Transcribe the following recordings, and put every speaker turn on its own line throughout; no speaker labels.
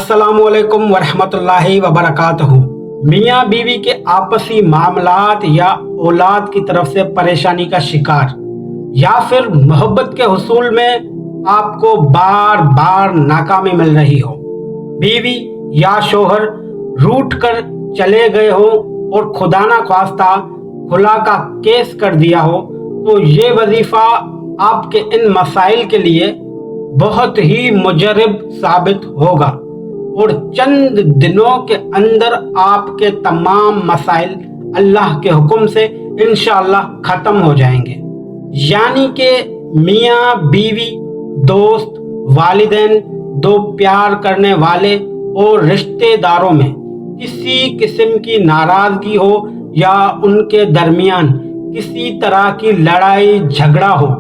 अस्सलामु अलैकुम वरहमतुल्लाहि वबरकातुहू। मियाँ बीवी के आपसी मामलात या औलाद की तरफ से परेशानी का शिकार या फिर मोहब्बत के हुसूल में आपको बार बार नाकामी मिल रही हो, बीवी या शोहर रूठ कर चले गए हो और खुदा ना ख्वास्ता खुला का केस कर दिया हो, तो ये वजीफा आपके इन मसाइल के लिए बहुत ही मुजरब साबित होगा और चंद दिनों के अंदर आपके तमाम मसाइल अल्लाह के हुक्म से इंशाअल्लाह ख़त्म हो जाएंगे। यानी कि मियाँ बीवी, दोस्त, वालिदैन, दो प्यार करने वाले और रिश्तेदारों में किसी किस्म की नाराज़गी हो या उनके दरमियान किसी तरह की लड़ाई झगड़ा हो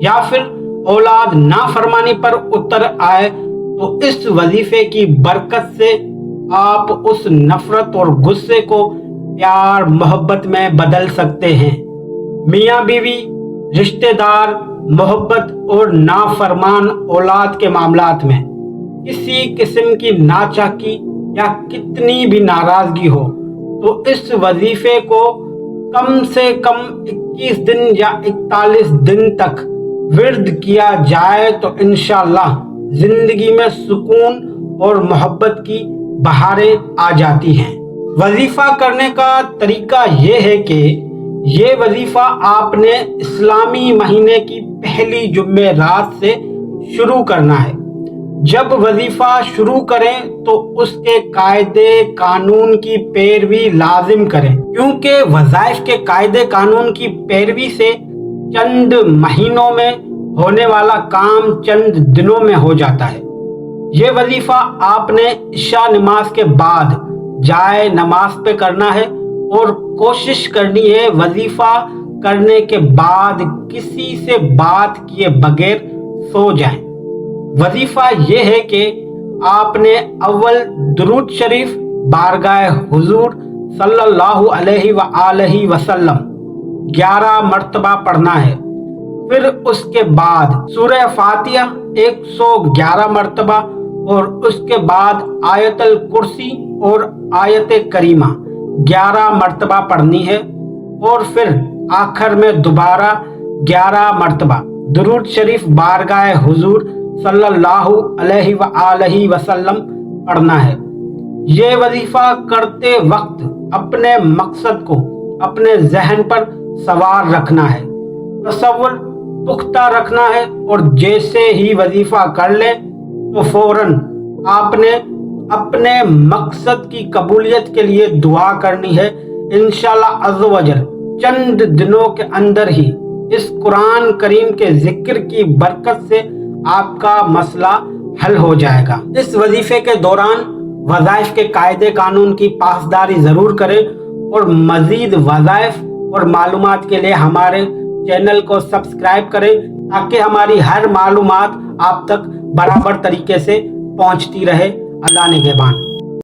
या फिर औलाद नाफरमानी पर उतर आए, तो इस वजीफे की बरकत से आप उस नफरत और गुस्से को प्यार मोहब्बत में बदल सकते हैं। मियाँ बीवी, रिश्तेदार, मोहब्बत और नाफरमान औलाद के मामलात में किसी किस्म की नाचाकी या कितनी भी नाराजगी हो, तो इस वजीफे को कम से कम 21 दिन या 41 दिन तक विर्द किया जाए तो इंशाअल्लाह जिंदगी में सुकून और मोहब्बत की बहारें आ जाती हैं। वजीफा करने का तरीका ये है कि ये वजीफा आपने इस्लामी महीने की पहली जुम्मे रात से शुरू करना है। जब वजीफा शुरू करें तो उसके कायदे कानून की पैरवी लाजिम करें, क्योंकि वज़ाइफ के कायदे कानून की पैरवी से चंद महीनों में होने वाला काम चंद दिनों में हो जाता है। ये वजीफा आपने इशा नमाज के बाद जाए नमाज पे करना है और कोशिश करनी है वजीफा करने के बाद किसी से बात किए बगैर सो जाएं। वजीफा ये है कि आपने अव्वल दुरूद शरीफ बारगाह हुजूर सल्लल्लाहु अलैहि वसल्लम 11 मर्तबा पढ़ना है। फिर उसके बाद सूरह फातिहा 111 मर्तबा और उसके बाद आयतल कुर्सी और आयत करीमा 11 मर्तबा पढ़नी है और फिर आखिर में दोबारा 11 मर्तबा दुरूद शरीफ बारगाह हुजूर सल्लल्लाहु अलैहि वसल्लम पढ़ना है। ये वजीफा करते वक्त अपने मकसद को अपने जहन पर सवार रखना है, तसव्वुर पुख्ता रखना है और जैसे ही वजीफा कर ले तो फौरन आपने अपने मकसद की कबूलियत के लिए दुआ करनी है। इंशाअल्लाह अज़्ज़ व जल चंद दिनों के अंदर ही इस कुरान करीम के जिक्र की बरकत से आपका मसला हल हो जाएगा। इस वजीफे के दौरान वज़ाइफ के कायदे कानून की पासदारी ज़रूर करें और मज़ीद वज़ाइफ और मालूमात के लिए हमारे चैनल को सब्सक्राइब करें ताकि हमारी हर मालूमात आप तक बराबर तरीके से पहुंचती रहे। अल्लाह निगहबान।